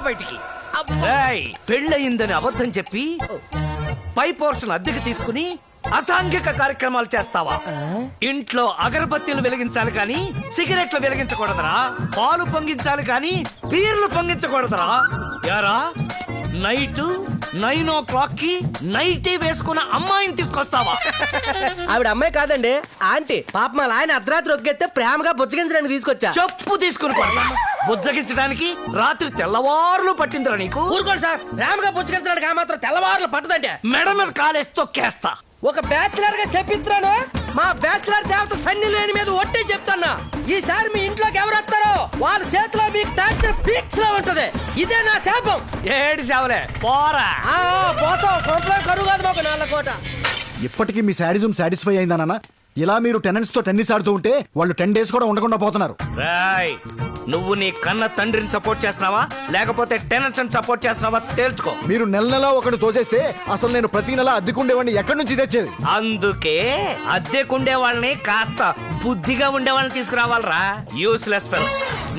బయటికి. పెళ్ళయిందని అబద్ధం చెప్పి పై పోర్షన్ అద్దెకి తీసుకుని అసాంఘిక కార్యక్రమాలు చేస్తావా? ఇంట్లో అగరబత్తీలు వెలిగించాలి కానీ సిగరెట్లు వెలిగించకూడదురా. పాలు పొంగించాలి కానీ బీర్లు పొంగించకూడదురా. యారా నైట్ 9 కి నైటీ వేసుకున్న అమ్మాయిని తీసుకొస్తావా? ఆవిడ అమ్మాయి కాదండి, ఆంటీ. పాప మా ఆయన అర్ధరాత్రి ఒక్కెత్తే ప్రేమగా బుజ్జగించడానికి తీసుకొచ్చా. చెప్పు తీసుకుని బుజ్జగించడానికి రాత్రి తెల్లవారులు పట్టిందిరా నీకు? ఊరుకోండి సార్, ప్రేమగా బుజ్జగించడానికి ఆ మాత్రం తెల్లవారులు పట్టదంటే మెడ మీద కాలేసి తొక్కేస్తా. ఒక బ్యాచిలర్ గా చెప్పిస్తున్నాను. మా బ్యాచిలర్ దేవత సన్ని లేని మీద ఒట్టి చెప్తున్నా. ఈసారి మీ ఇంట్లోకి ఎవరు వస్తారో వాళ్ళ చేతిలో మీకు టార్చర్ ఫిక్స్ లో ఉంటది. ఇదే నా శాపం. ఏడు సేవలే పోరా. పోతాం. కొంపలో కరువు కాదు మాకు 4 కోట. ఇప్పటికీ మీ శాడిజం సాటిస్ఫై అయిందా నాన్న? ఇలా మీరు టెనెంట్స్ తో టెన్నిస్ ఆడుతూ ఉంటే వాళ్ళు 10 days కూడా ఉండకుండా పోతున్నారు. రాయ్, నువ్వు నీ కన్న తండ్రిని సపోర్ట్ చేస్తున్నావా లేకపోతే టెనెంట్స్ సపోర్ట్ చేస్తున్నావా తేల్చుకో. మీరు నెల ఒకటి తోసేస్తే అసలు నేను ప్రతి నెల అద్దెకుండేవాడిని ఎక్కడి నుంచి తెచ్చేది? అందుకే అద్దెకుండే వాళ్ళని కాస్త బుద్ధిగా ఉండే వాళ్ళని తీసుకురావాలరా. Useless fellow.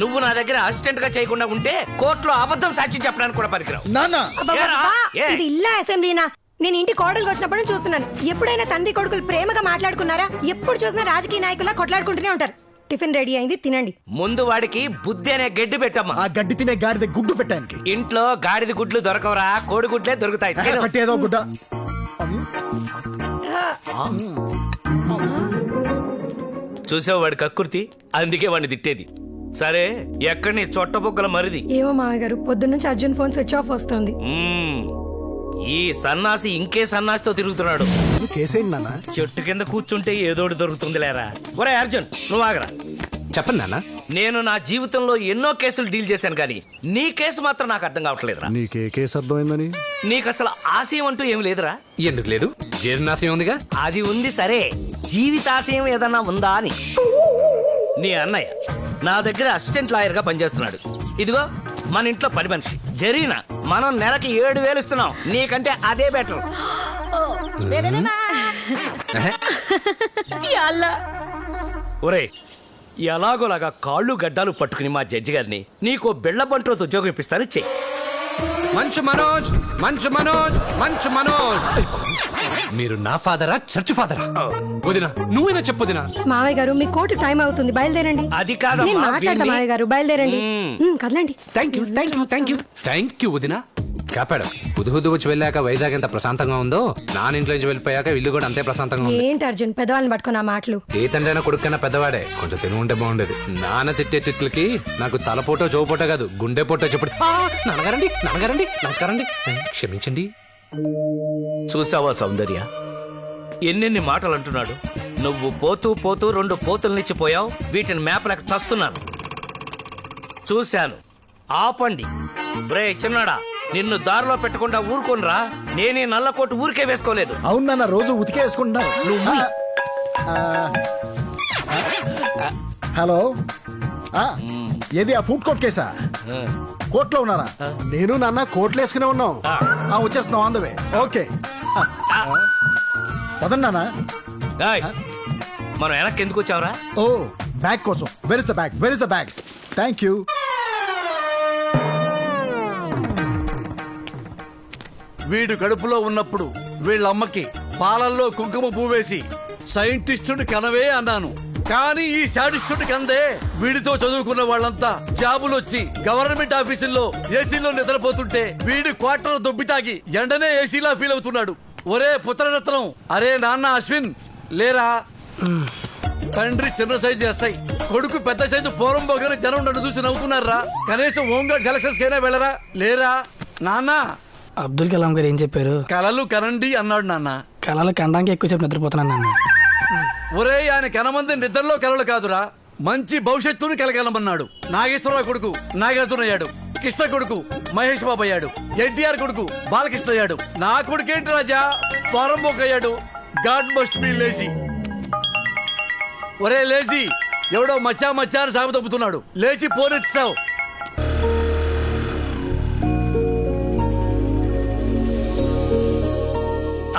నువ్వు నా దగ్గర అసిస్టెంట్ గా చేయకుండా ఉంటే కోర్టులో అబద్ధం సాక్షి చెప్పడానికి కూడా పనికిరావు. ఇది ఇల్లా అసెంబ్లీనా? నేను ఇంటి కోడలు వచ్చినప్పుడు చూస్తున్నాను. ఎప్పుడైనా తండ్రి కొడుకులు ప్రేమగా మాట్లాడుకున్నారా? ఎప్పుడు చూసినా రాజకీయ నాయకులా కొట్లాడుకుంటూనే ఉంటారు. టిఫిన్ రెడీ అయింది, తినండి. ముందు వాడికి బుద్ధి అనే గడ్డి పెట్టమ్మా. ఆ గడ్డి తినే గాడిద గుడ్డు పెట్టానికి. ఇంట్లో గాడిద గుడ్లు దొరకవరా, కోడి గుడ్లే దొరుకుతాయి. పట్టేదో గుడ్డ. చూసావు వాడి కక్కుర్తి, అందుకే వాడిని తిట్టేది. సరే, ఎక్కడి నీ చొట్టబొగ్గల మరిది? ఏమో మామయ్య గారు, పొద్దున్నుంచి అర్జున్ ఫోన్ స్విచ్ ఆఫ్ వస్తుంది. ఈ సన్నాసి ఇంకే సన్నాసితో తిరుగుతున్నాడు. కేసేయండి నాన్న. చెట్టు కింద కూర్చుంటే ఏదోటి దొరుకుతుంది లేరా. ఒరే అర్జున్, నువ్వు ఆగరా. చెప్పండి నాన్న. నేను నా జీవితంలో ఎన్నో కేసులు డీల్ చేశాను కానీ నీ కేసు మాత్రం నాకు అర్థం కావట్లేదురా. నీకే కేసు అర్థమైందని? నీకు అసలు ఆశయం అంటూ ఏమి లేదురా? ఎందుకు లేదు? జీర్ణాశయం ఉందిగా. అది ఉంది సరే, జీవితాశయం ఏదన్నా ఉందా అని. నీ అన్నయ్య నా దగ్గర అసిస్టెంట్ లాయర్ గా పనిచేస్తున్నాడు. ఇదిగో మన ఇంట్లో పని మనిషి జరీనా. మనం నెలకి 7,000 ఇస్తున్నాం. నీకంటే అదే బెటర్. ఒరే, ఎలాగోలాగా కాళ్ళు గడ్డాలు పట్టుకుని మా జడ్జి గారిని నీకు బిళ్ళ బంట్రోతో ఉద్యోగం ఇప్పిస్తాను. చెయ్యి. మంచు మనోజ్, మంచు మనోజ్, మంచు మనోజ్. మీరు నా ఫాదరా, చర్చ్ ఫాదరా? వదినా, నువ్వేనా చెప్పొదినా? మావయ్య గారు, మీ కోర్టు టైం అవుతుంది, బయలుదేరండి. అది కాదు, నేను మాట్లాడతా. మావయ్య గారు బయలుదేరండి. కదలండి. Thank you, thank you, thank you, thank you వదినా. కాపాడు. హుదు వచ్చి వెళ్ళాక వైజాగ్ ఎంత ప్రశాంతంగా ఉందో, నాన్న ఇంట్లో నుంచి వెళ్ళిపోయాక ఇల్లు కూడా అంతే ప్రశాంతంగా ఉంది. ఏంటి అర్జున్ పెద్దవాళ్ళని పట్టుకున్న మాటలు? ఏ తండ్రైనా కొడుకైనా పెద్దవాడే, కొంచెం తెలివి ఉంటే బాగుండేది. నాన్న తిట్టే తిట్లకి నాకు తలపోటో జోపోటో కాదు, గుండె పోటో చెప్పడు. నాన్నగారండి, నాన్నగారండి, నమస్కారండి, క్షమించండి. చూసావా సౌందర్య, ఎన్నెన్ని మాటలు అంటున్నాడు. నువ్వు పోతూ పోతూ 2 పోతుల్నిచ్చిపోయావు. వీటిని మేపలేక చస్తున్నాను. చూశాను. ఆపండి. బ్రే చిన్నాడా, నిన్ను దారిలో పెట్టకుండా ఊరుకోనరా. నేనే నల్ల కోటు ఊరికే వేసుకోలేదు. అవును నాన్న, రోజు ఉతికే వేసుకుంటున్నాను. నువ్వు హలో, ఏది ఆ ఫుడ్ కోర్ట్ కేసా? కోర్టులో ఉన్నారా? నేను నాన్న కోర్టులో వేసుకునే ఉన్నాం. వచ్చేస్తున్నాం, ఆన్ ద వే. ఓకే, పదండి నాన్న. మనం వెనక్కి ఎందుకు వచ్చావరా? ఓ, బ్యాగ్ కోసం. Where is the bag? Where is the bag? Thank you. వీడు కడుపులో ఉన్నప్పుడు వీళ్ళమ్మకి పాలల్లో కుంకుమ పువ్వేసి సైంటిస్టుని కనవే అన్నాను. కానీ ఈ శాడిస్టుని కందే. వీడితో చదువుకున్న వాళ్ళంతా జాబులొచ్చి గవర్నమెంట్ ఆఫీసుల్లో ఏసీలో నిద్రపోతుంటే వీడు క్వార్టర్ దొబ్బితాగి ఎండనే ఏసీలా ఫీల్ అవుతున్నాడు. ఒరే పుత్రరత్నం, అరే నాన్న అశ్విన్ లేరా. తండ్రి చిన్న సైజు ఎస్ఐ, కొడుకు పెద్ద సైజు పోరం బోగని జనం నన్ను చూసి నవ్వుతున్నారా. కనీసం హోంగార్డ్ సెలక్షన్స్ కైనా వెళ్ళరా. లేరా నాన్న. అబ్దుల్ కలాం గారు ఏం చెప్పారు? కలలు కనండి అన్నాడు నాన్న. కళలు కనడానికి ఎక్కువసేపు నిద్రపోతున్నాను నాన్న. ఒరే, ఆయన కనమంది నిద్రలో కలలు కాదురా, మంచి భవిష్యత్తుని కలగలమన్నాడు. నాగేశ్వరరావు కొడుకు నాగార్జున అయ్యాడు, కృష్ణ కొడుకు మహేష్ బాబు అయ్యాడు, ఎన్టీఆర్ కొడుకు బాలకృష్ణ అయ్యాడు. నా కొడుకేంటి రాజా, పోరంబోక్ అయ్యాడు. God must be lazy. ఒరే లేజీ, ఎవడో మచ్చా మచ్చా అని సాగు తప్పుతున్నాడు. లేచి పోనెత్తావు.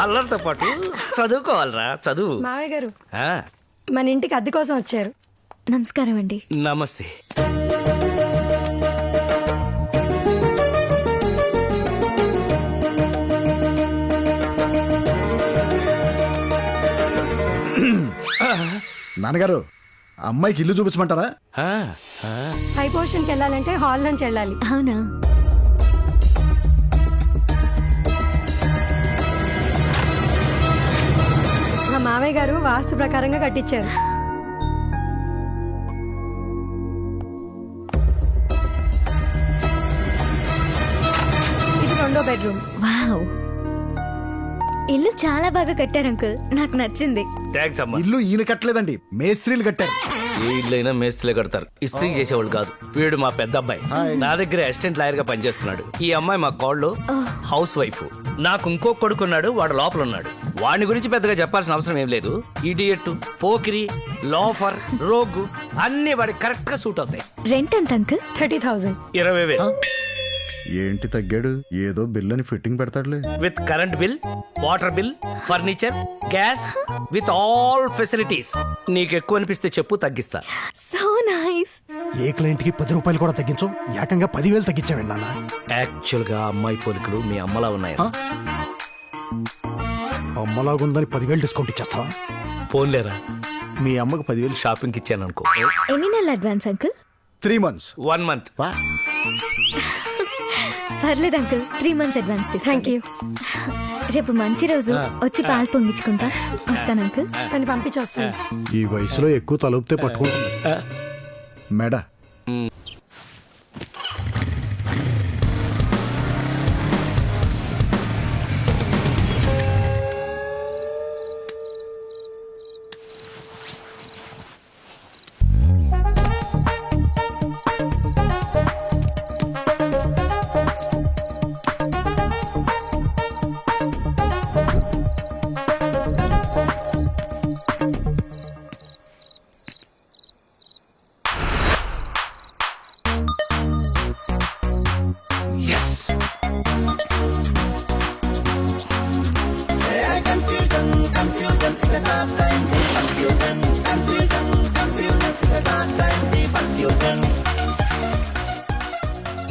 అల్లరితో పాటు చదువుకోవాలరా. చదువు. మావయ్య గారు, మన ఇంటికి అద్దె కోసం వచ్చారు. నమస్కారం అండి. నమస్తే. నాన్నగారు అమ్మాయికి ఇల్లు చూపించమంటారా? ఆ, ఆ. పై పోర్షన్కి వెళ్ళాలంటే హాల్ నుంచి వెళ్ళాలి. అవునా? మా మావయ్య గారు వాస్తు ప్రకారంగా కట్టించారు. ఇది 2వ బెడ్రూమ్. వావ్, ఇల్లు చాలా బాగా కట్టారు అంకుల్, నాకు నచ్చింది. థాంక్స్ అమ్మా. ఇల్లు ఈయన కట్టలేదండి, మేస్త్రీలు కట్టారు. ఏ ఇల్లైనా మేస్త్రీలే కడతారు, ఇస్త్రీ చేసేవాళ్ళు కాదు. వీడు మా పెద్ద అబ్బాయి, హాయ్. నా దగ్గర అసిస్టెంట్ లాయర్ గా పనిచేస్తున్నాడు. ఈ అమ్మాయి మా కోళ్ళు, హౌస్ వైఫ్. నాకు ఇంకో కొడుకున్నాడు, వాడు లోపల ఉన్నాడు. వాడిని గురించి పెద్దగా చెప్పాల్సిన అవసరం ఏం లేదు. ఇడియట్, పోకిరి, లోఫర్, రోగు అన్ని వాడికి కరెక్ట్ గా సూట్ అవుతాయి. రెంట్ ఎంత అంకుల్? 30,000. 20,000 ఏంటి తగ్గాడు? ఏదో బిల్లని ఫిట్టింగ్ పెడతాడులే. With current bill, water bill, furniture, gas, with all facilities. నీకు ఎక్కువ అనిపిస్తే చెప్పు, తగ్గిస్తా. So nice. ఏ క్లయింట్ కి 10 రూపాయలు కూడా తగ్గించు, ఏకంగా 10,000 తగ్గించావండి నాన్న. యాక్చువల్ గా అమ్మాయి పోలికలు మీ అమ్మలా ఉన్నాయి. అమ్మలాగుందని 10,000 డిస్కౌంట్ ఇచ్చేస్తావా? పోన్లేరా, మీ అమ్మకు 10,000 షాపింగ్ ఇచ్చాను అనుకో. ఎన్ని నెలల అడ్వాన్స్ అంకుల్? 3 months. 1 month. పర్లేదు uncle, 3 months advance thank you. రేపు మంచి రోజు, వచ్చి పాలు పొంగించుకుంటా. వస్తాను అంకుల్. తను పంపించి వస్తాను. ఈ వయసులో ఎక్కువ తలుపుతే పట్టుకుంటుంది మెడ.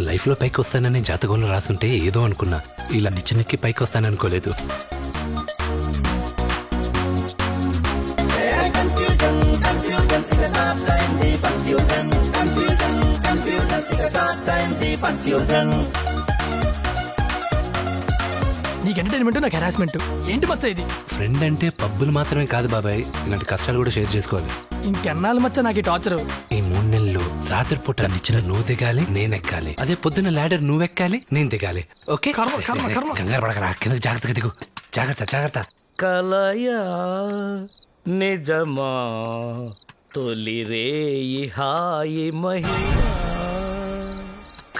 లైఫ్ లో పైకి వస్తానని జాతకంలో రాసుంటే ఏదో అనుకున్నా, ఇలా నిచ్చెనెక్కి పైకి వస్తాననుకోలేదు. నీకు ఎంటర్టైన్మెంట్, నాకు హెరాస్మెంట్. ఏంటి మచ్చ ఇది? ఫ్రెండ్ అంటే పబ్బులు మాత్రమే కాదు బాబాయ్, ఇలాంటి కష్టాలు కూడా షేర్ చేసుకోవాలి. ఇంకెన్నాళ్ళు మచ్చ నాకు ఈ టార్చర్? ఈ 3 నెలలు రాత్రిపూట నిచ్చెన నువ్వు దిగాలి, నేను ఎక్కాలి. అదే పొద్దున్న ల్యాడర్ నువ్వు ఎక్కాలి, నేను దిగాలి. ఓకే? కంగారు పడకరా, కిందకి జాగ్రత్తగా దిగు. జాగ్రత్త జాగ్రత్త. కలయా నిజమా తొలి రేయి హాయి మహిమా,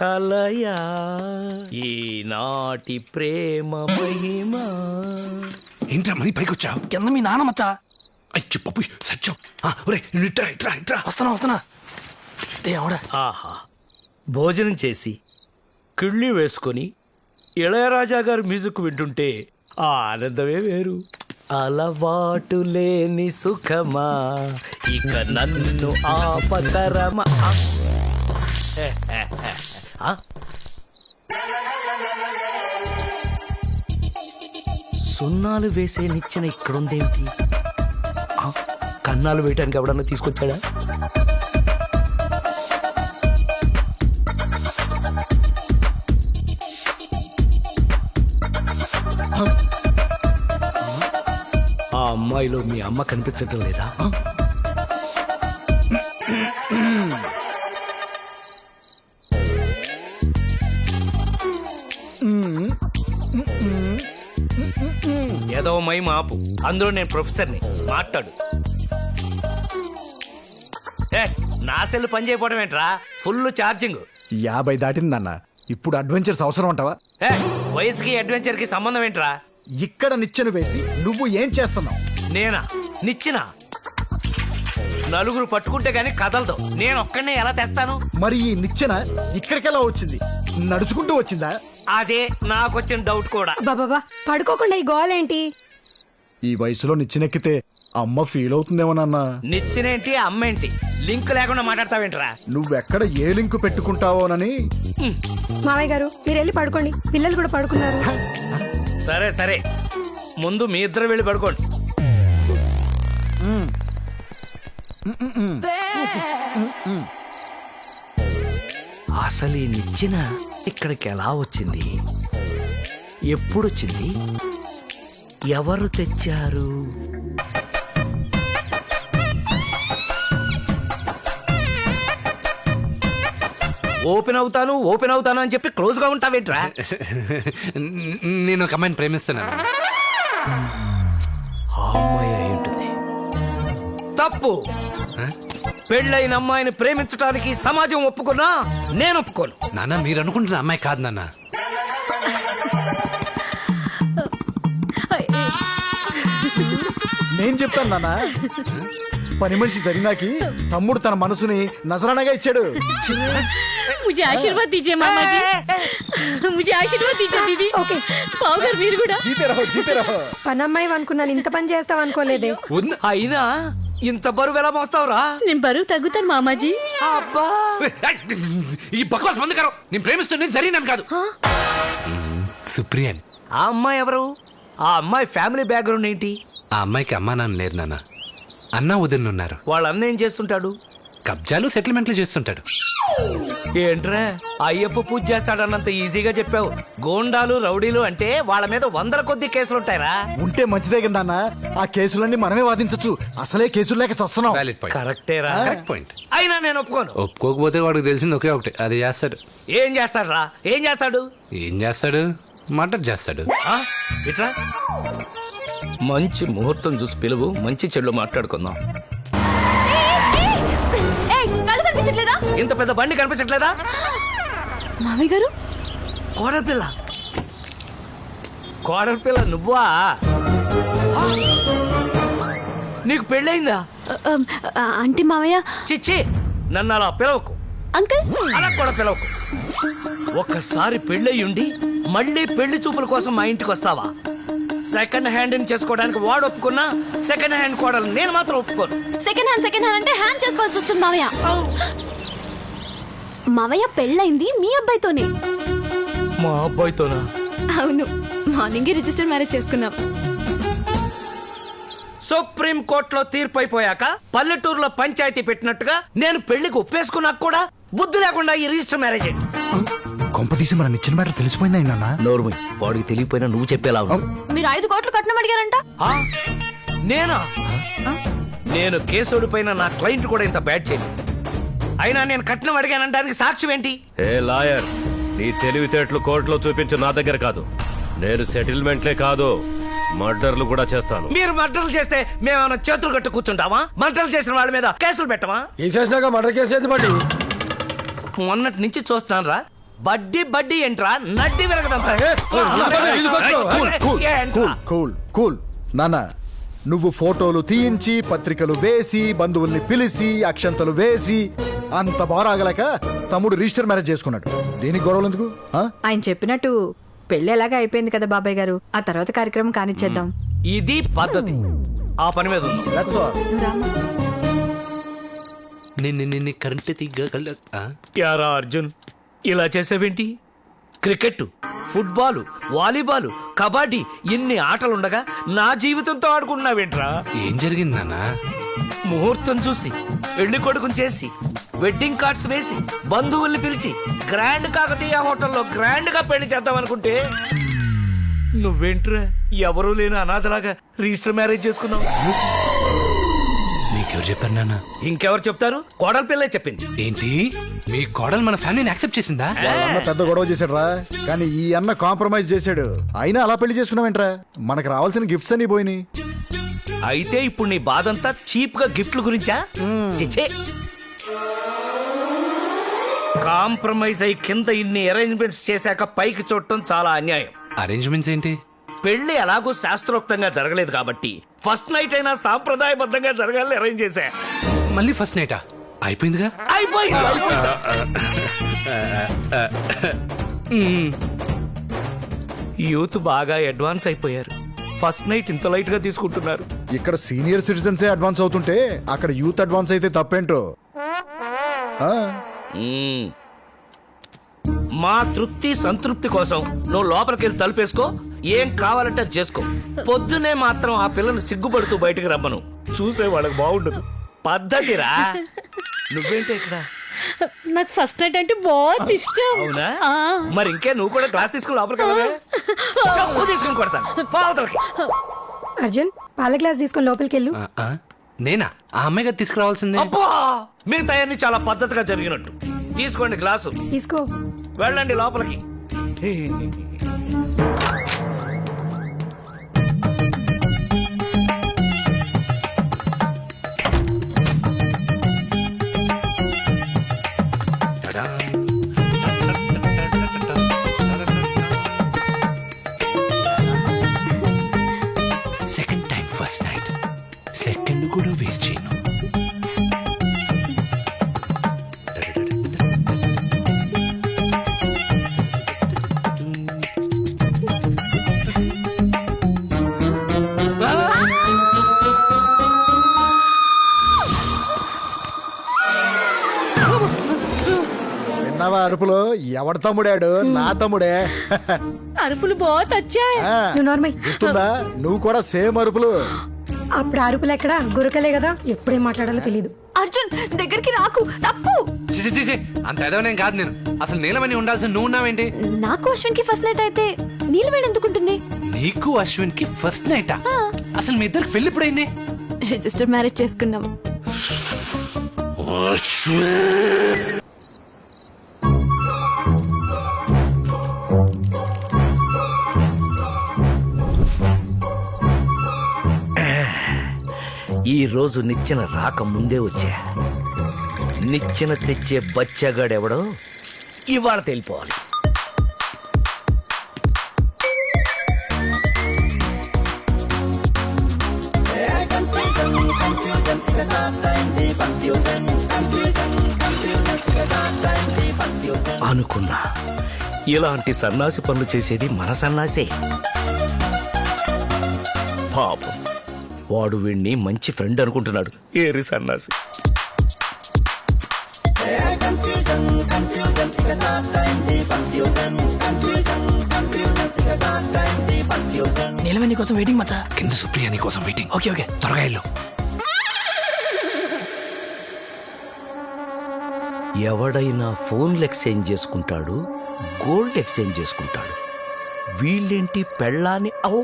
కలయా ఈనాటి ప్రేమ మహిమా. ఏంట్రా మరీ పైకి వచ్చావు? కింద మీ నాన్న మచ్చ. అయ్యి పప్పు సత్యం. ఇట్రా. వస్తున్నా. దేవుడా. ఆహా, భోజనం చేసి కిళ్ళి వేసుకొని ఇళయరాజా గారు మ్యూజిక్ వింటుంటే ఆ ఆనందమే వేరు. అలవాటు లేని సుఖమా ఇక నన్ను ఆపతరమా. సున్నాలు వేసే నిచ్చెన ఇక్కడుందేమిటి? కన్నాలు వేయటానికి ఎవడన్నా తీసుకొచ్చాడా? ఆ అమ్మాయిలో మీ అమ్మ కనిపించటం లేదా? ఏదో మై మాపు, అందులో నేను ప్రొఫెసర్ని, మాట్లాడు. నా సెల్ పని చేయకపోవడం ఏంట్రా? Full charging. 50 దాటిందన్న, ఇప్పుడు అడ్వెంచర్స్ అవసరం అంటావా? వయసుకి అడ్వెంచర్ కి సంబంధం ఏంట్రా? ఇక్కడ నిచ్చెన వేసి నువ్వు ఏం చేస్తున్నావు? నేనా నిచ్చిన? నలుగురు పట్టుకుంటే గానీ కదలదు, నేను ఒక్కడనే ఎలా తెస్తాను? మరి ఈ నిచ్చెన ఇక్కడికెలా వచ్చింది? నడుచుకుంటూ వచ్చిందా? అదే నాకొచ్చిన డౌట్ కూడా. బాబా పడుకోకుండా ఈ గోల్ ఏంటి? ఈ వయసులో నిచ్చెనెక్కితే అమ్మ ఫీల్ అవుతుందేమోనన్నా. నిచ్చినేంటి అమ్మేంటి? లింక్ లేకుండా మాట్లాడతావేంట్రా? నువ్వెక్కడ ఏ లింక్ పెట్టుకుంటావోనని. మావయ్య గారు మీరు వెళ్ళి పడుకోండి, పిల్లలు కూడా పడుకున్నారు. సరే ముందు మీ ఇద్దరు వెళ్ళి పడుకోండి. అసలు ఈ నిచ్చిన ఇక్కడికి ఎలా వచ్చింది, ఎప్పుడొచ్చింది, ఎవరు తెచ్చారు? ఓపెన్ అవుతాను అని చెప్పి క్లోజ్ గా ఉంటావేంట్రా? నేను ఒక అమ్మాయిని ప్రేమిస్తున్నాను. ఆ అమ్మాయి అయి ఉంటుంది. తప్పు. పెళ్ళైన అమ్మాయిని ప్రేమించడానికి సమాజం ఒప్పుకున్నా నేను ఒప్పుకోను. నాన్న మీరు అనుకుంటున్న అమ్మాయి కాదు నాన్న. నేను చెప్తాను నాన్న, పని మనిషి జరిగినాకి తమ్ముడు తన మనసుని నజరానగా ఇచ్చాడు. मुझे आशीर्वाद दीजिए मामा जी, मुझे आशीर्वाद दीजिए दीदी. ఓకే पावगर మీరు కూడా జీతే రహో. పనమ్మాయి అనుకున్నాను, ఇంత పని చేస్తావు అనుకోలేదే. అయినా ఇంత బరువు ఎలా మోస్తావురా? నేను బరువు తగ్గుతాను మామాజీ. అబ్బా, ఈ బక్వాస్ బంద్ కరో. నేను ప్రేమిస్తున్నది జరిగినాను కాదు, సుప్రియన్. ఆ అమ్మాయి ఎవరు? ఆ అమ్మాయి ఫ్యామిలీ బ్యాక్గ్రౌండ్ ఏంటి? ఆ అమ్మాయికి అమ్మా నాన్న లేరు నాన్న. అన్న వదిన ఉన్నారు. వాళ్ళ అన్న ఏం చేస్తుంటాడు? కబ్జాలు సెటిల్మెంట్లు చేస్తుంటాడు. ఏంట్రా అయ్యప్ప పూజ చేస్తాడన్నంత ఈజీగా చెప్పావు. గోండాలు రౌడీలు అంటే వాళ్ళ మీద వందల కొద్ది కేసులుంటాయరా. ఉంటే మంచిదే కదా అన్న, ఆ కేసులన్నీ మనమే వాదించచ్చు. అసలే కేసులు లేక చస్తున్నాం. Valid point. కరెక్టేరా. Correct point. అయినా నేను ఒప్పుకోను. ఒప్పుకోకపోతే వాడికి తెలిసింది ఒకే ఒకటి, అది చేస్తాడు. ఏం చేస్తాడురా? ఏం చేస్తాడు? ఏం చేస్తాడు? మర్డర్ చేస్తాడు. ఆ? ఇట్రా, మంచి ముహూర్తం చూసి పిలువు, మంచి చెడు మాట్లాడుకుందాం. కళ్ళు కనిపించట్లేదా? ఇంత పెద్ద బండి కనిపించట్లేదా? మామయ్య గారు, కోడపిల్ల నువ్వా? నీకు పెళ్ళయిందా? అంటే మామయ్య. చిచ్చి, నన్ను అలా పిలవకు. అంకుల్, అలా కూడా పిలవకు. ఒక్కసారి పెళ్ళయ్యుండి మళ్ళీ పెళ్లి చూపుల కోసం మా ఇంటికి వస్తావా? సెకండ్ హ్యాండ్ చేసుకోవడానికి వాడు ఒప్పుకున్నా, సెకండ్ హ్యాండ్ కోడలు నేను మాత్రం ఒప్పుకోను. సెకండ్ హ్యాండ్ అంటే హ్యాండ్ చేసుకోవాల్సి వస్తుంది మామయ్య. మామయ్య పెళ్ళైంది మీ అబ్బాయితోనే. మా అబ్బాయితోనా? అవును, మార్నింగ్ రిజిస్టర్ మ్యారేజ్ చేసుకున్నాం. సుప్రీం కోర్టులో తీర్పు అయిపోయాక పల్లెటూరులో పంచాయతీ పెట్టినట్టుగా నేను పెళ్లికి ఒప్పేసుకున్నాక కూడా బుద్ధి లేకుండా ఈ రిజిస్టర్ మ్యారేజ్ ఏంటి? కొంపతీసి మన నిచ్చిన మ్యాటర్ తెలిసిపోయిందా నాన్న? నోర్మి, వాడికి తెలియపోయినా నువ్వు చెప్పేలా ఉన్నావు. మీరు 5 కోట్లు కట్నం అడిగారంట. నేనా? నేను కేసు ఓడిపోయిన నా క్లయింట్ కూడా ఇంత బ్యాడ్ చేయలేదు. అయినా నేను కట్నం అడిగానడానికి సాక్ష్యం ఏంటి? ఏ లాయర్, నీ తెలివితేటలు కోర్టులో చూపించు, నా దగ్గర కాదు. నేను సెటిల్మెంట్లే కాదు, మర్డర్లు కూడా చేస్తాను. మీరు మర్డర్లు చేస్తే మేమేమైనా చేతులు కట్టు కూర్చుంటామా? మర్డర్లు చేసిన వాళ్ళ మీద కేసులు పెట్టమా? ఈ చేసినాక మర్డర్ కేసు ఏంది బట్టి? మొన్నటి నుంచి చూస్తాను రా, బడ్డీ ఏంట్రా, నడ్డి విరగదంతా. కూల్ నాన్న, నువ్వు ఫోటోలు తీయించి పత్రికలు వేసి బంధువుల్ని పిలిచి అక్షంతలు వేసి అంత బారాగలేక తమ్ముడు రిజిస్టర్ మ్యారేజ్ చేసుకున్నాడు. దీనికి గొడవలు ఎందుకు? ఆయన చెప్పినట్టు పెళ్లి ఎలాగా అయిపోయింది కదా బాబాయ్ గారు, ఆ తర్వాత కార్యక్రమం కానిచ్చేద్దాం. ఇది పద్ధతి. ఆ పని మీద ఉంది. That's all. నిన్ను కరెంట్ తీగ. యారా అర్జున్, ఇలా చేసావేంటి? క్రికెట్, ఫుట్బాల్, వాలీబాల్, కబడ్డీ ఇన్ని ఆటలుండగా నా జీవితంతో ఆడుకుంటున్నావేంట్రా? ఏం జరిగింది నాన్న? ముహూర్తం చూసి పెళ్లి కొడుకుని చేసి వెడ్డింగ్ కార్డ్స్ వేసి బంధువుల్ని పిలిచి గ్రాండ్ కాకతీయ హోటల్లో గ్రాండ్ గా పెళ్లి చేద్దాం అనుకుంటే నువ్వేంట్రా ఎవరూ లేని అనాథలాగా రిజిస్టర్ మ్యారేజ్ చేసుకున్నావు. నీకెవరు చెప్పారు నాన్న? ఇంకెవరు చెప్తారు? కోడల పిల్లే చెప్పింది. ఏంటి, మీ కోడలు మన ఫ్యామిలీని యాక్సెప్ట్ చేసిందా? వాళ్ళ అన్న పెద్ద గొడవ చేశాడు రా, కానీ ఈ అన్న కాంప్రమైజ్ చేశాడు. అయినా అలా పెళ్లి చేసుకున్నావేంట్రా? మనకు రావాల్సిన గిఫ్ట్స్ అన్ని పోయినాయి. అయితే ఇప్పుడు నీ బాధంతా చీప్ గా గిఫ్ట్ల గురించా? చిచ్చే, కాంప్రమైజ్ అయి కింద ఇన్ని అరేంజ్మెంట్స్ చేశాక పైకి చూడటం చాలా అన్యాయం. అరేంజ్మెంట్స్ ఏంటి? పెళ్లి ఎలాగో శాస్త్రోక్తంగా జరగలేదు కాబట్టి ఫస్ట్ నైట్ అయినా సాంప్రదాయబద్ధంగా జరగాలని అరేంజ్ చేశా. మళ్ళీ ఫస్ట్ నైటా? అయిపోయిందిగా. యూత్ బాగా అడ్వాన్స్ అయిపోయారు. ఫస్ట్ నైట్ ఇంత లైట్ గా తీసుకుంటున్నారు. ఇక్కడ సీనియర్ సిటిజన్సే అడ్వాన్స్ అవుతుంటే అక్కడ యూత్ అడ్వాన్స్ అయితే తప్పేంటో. మా తృప్తి సంతృప్తి కోసం నువ్వు లోపలికి వెళ్ళి తలుపేసుకో, ఏం కావాలంటే అది చేసుకో. పొద్దునే మాత్రం ఆ పిల్లని సిగ్గుపడుతూ బయటకు రమ్మను, చూసే వాళ్ళకి బాగుండదు. పద్ధతిరా. నువ్వేంటి ఇక్కడ? నాకు ఫస్ట్ నైట్ అంటే బాగా ఇష్టం. అవునా? ఆ. మరి ఇంకే నువ్వు కూడా క్లాస్ తీసుకుని లోపలికి వెళ్ళవే? చెప్పు తీసుకుని కొడతాను పావతలకి. అర్జున్ పాల గ్లాస్ తీసుకొని లోపలికి వెళ్ళు. నేనా? ఆ అమ్మాయి గారు తీసుకురావాల్సిందే. అబ్బా మిగతా అన్ని చాలా పద్ధతిగా జరిగినట్టు. తీసుకోండి గ్లాసు, తీసుకో. వెళ్ళండి లోపలికి. Second time first night, second కూడా వేస్ట్ చేయను. విన్నావా అరుపులో? ఎవడు తమ్ముడాడు? నా తమ్ముడే. అరుపులు బాగా వచ్చాయి. ఆ, నువ్వు నార్మల్. గుర్తుందా? నువ్వు కూడా సేమ్ అరుపులు. అప్పుడు అరుపులు ఎక్కడ? గురకలే కదా, ఎప్పుడేం మాట్లాడాలో తెలియదు. అర్జున్ దగ్గరికి రాకు, తప్పు. చిచి చిచి, అంత ఎదవనేం కాదు నేను. అసలు నీలమని ఉండాల్సిన నువ్వు ఉన్నావేంటి? నాకు అశ్విన్ కి ఫస్ట్ నైట్ అయితే నీలవేడి ఎందుకుంటుంది? నీకు అశ్విన్ కి ఫస్ట్ నైటా? అసలు మీ ఇద్దరికి పెళ్లి ఎప్పుడైంది? రిజిస్టర్ మ్యారేజ్ చేసుకున్నాం. ఈ రోజు నిచ్చెన రాక ముందే వచ్చా. నిచ్చెన తెచ్చే బచ్చగాడెవడో ఇవాళ తెలిపోవాలి. అనుకున్నా ఇలాంటి సన్నాసి పనులు చేసేది మన సన్నాసే. పాపం వాడు వీణ్ణి మంచి ఫ్రెండ్ అనుకుంటున్నాడు. ఏరి సన్నాసి. నీలవేణి కోసం వెయిటింగ్ మచ్చా. కింద సుప్రియ నీ కోసం వెయిటింగ్. Okay okay. త్వరగా వెళ్ళు. ఎవడైనా ఫోన్లు ఎక్స్చేంజ్ చేసుకుంటాడు, గోల్డ్ ఎక్స్చేంజ్ చేసుకుంటాడు. వీళ్ళేంటి పెళ్ళాన్ని అవు.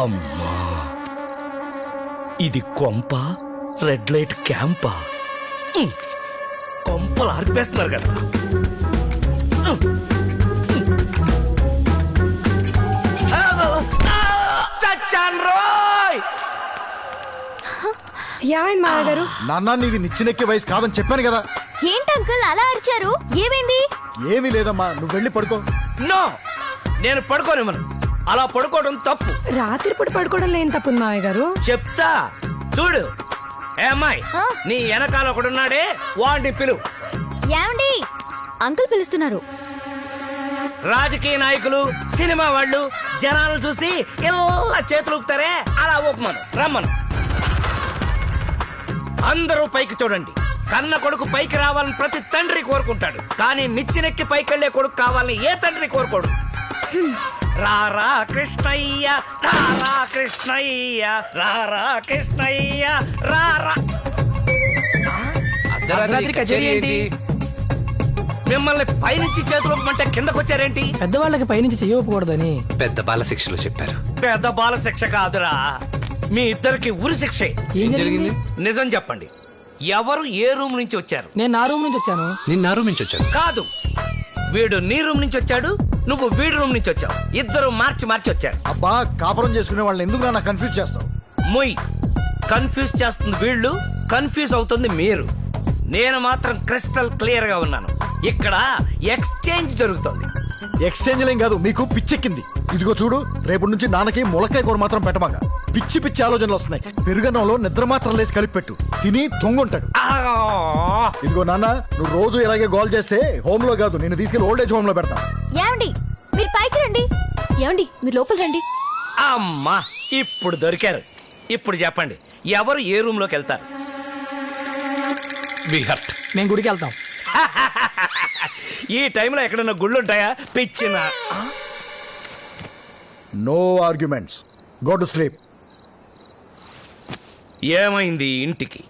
అమ్మా, ఇది కొంప రెడ్ లైట్ క్యాంపా? కొంపలు ఆర్పేస్తున్నారు కదా. ఏమైంది మామగారు? నాన్న నీది నిచ్చినెక్కే వయసు కాదని చెప్పాను కదా. ఏంటి అంకుల్ అలా అరిచారు? ఏమైంది? ఏమీ లేదమ్మా, నువ్వు వెళ్ళి పడుకో. నో, నేను పడుకోనివ్వను. అలా పడుకోవడం తప్పు. రాత్రిపూట పడుకోవడం లేని తప్పు మామయ్య గారు. చెప్తా చూడు. ఏ అమ్మాయి, నీ వెనకాల ఒకడున్నాడే, వాడిని పిలువు. ఏమండి? అంకుల్ పిలుస్తున్నారు. రాజకీయ నాయకులు, సినిమా వాళ్ళు జనాలను చూసి ఇలా చేతులు ఊపుతారే, అలా ఊపమను, రమ్మను. అందరూ పైకి చూడండి. కన్న కొడుకు పైకి రావాలని ప్రతి తండ్రి కోరుకుంటాడు. కానీ నిచ్చినెక్కి పైకెళ్లే కొడుకు కావాలని ఏ తండ్రి కోరుకోడు. రారా కృష్ణయ్య, రారా కృష్ణయ్య, రారా కృష్ణయ్య, రారా. అర్ధరాత్రి కచేరీ ఏంటి? మిమ్మల్ని పైనుంచి చేతులు ఊపమంటే కిందకొచ్చారేంటి? పెద్దవాళ్ళకి పైనుంచి చెయ్యకూడదని పెద్ద బాల శిక్షలో చెప్పారు. పెద్ద బాల శిక్ష కాదురా, మీ ఇద్దరికి ఉరి శిక్షే. ఏం జరిగింది? నిజం చెప్పండి, ఎవరు ఏ రూమ్ నుంచి వచ్చారు? నేను నా రూమ్ నుంచి వచ్చాను. నేను నా రూమ్ నుంచి వచ్చాను. కాదు, వీడు నీ రూమ్ నుంచి వచ్చాడు, నువ్వు వీడి రూమ్ నుంచి వచ్చావు. ఇద్దరు మార్చి మార్చి వచ్చారు. అబ్బా, కాపురం చేసుకునే వాళ్ళని ఎందుకు నాన్న కన్ఫ్యూజ్ చేస్తావు? మొయ్, కన్ఫ్యూజ్ చేస్తుంది వీళ్ళు, కన్ఫ్యూజ్ అవుతుంది మీరు. నేను మాత్రం క్రిస్టల్ క్లియర్ గా ఉన్నాను. ఇక్కడ ఎక్స్చేంజ్ జరుగుతుంది. ఎక్స్చేంజ్ లేం కాదు, మీకు పిచ్చెక్కింది. ఇదిగో చూడు, రేపటి నుంచి నాన్నకి ములక్కాయ కూర మాత్రం పెట్టమాక. పిచ్చి పిచ్చి ఆలోచనలు వస్తున్నాయి. పెరుగన్నంలో నిద్ర మాత్రం లేసి కలిపి పెట్టు, తిని తొంగుంటాడు. ఇదిగో నాన్న, నువ్వు రోజు ఇలాగే గోల్ చేస్తే హోమ్ లో కాదు, నేను తీసుకెళ్లి ఓల్డ్ ఏజ్ హోమ్ లో పెడతా. ఏమండి? మీరు పైకి రండి. ఏమండి? మీరు లోపల రండి. అమ్మా, ఇప్పుడు దొరికారు. ఇప్పుడు చెప్పండి, ఎవరు ఏ రూమ్ లోకి వెళ్తారు? We hurt. మేము గుడికి వెళ్తాం. ఈ టైంలో ఎక్కడన్నా గుళ్ళుంటాయా పిచ్చిన? No arguments, go to sleep. ఏమైంది ఇంటికి?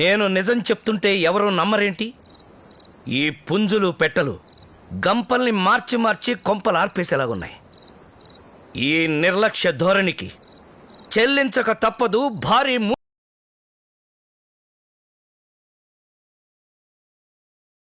నేను నిజం చెప్తుంటే ఎవరూ నమ్మరేంటి? ఈ పుంజులు పెట్టలు గంపల్ని మార్చి మార్చి కొంపలు ఆర్పేసేలాగున్నాయి. ఈ నిర్లక్ష్య ధోరణికి చెల్లించక తప్పదు భారీ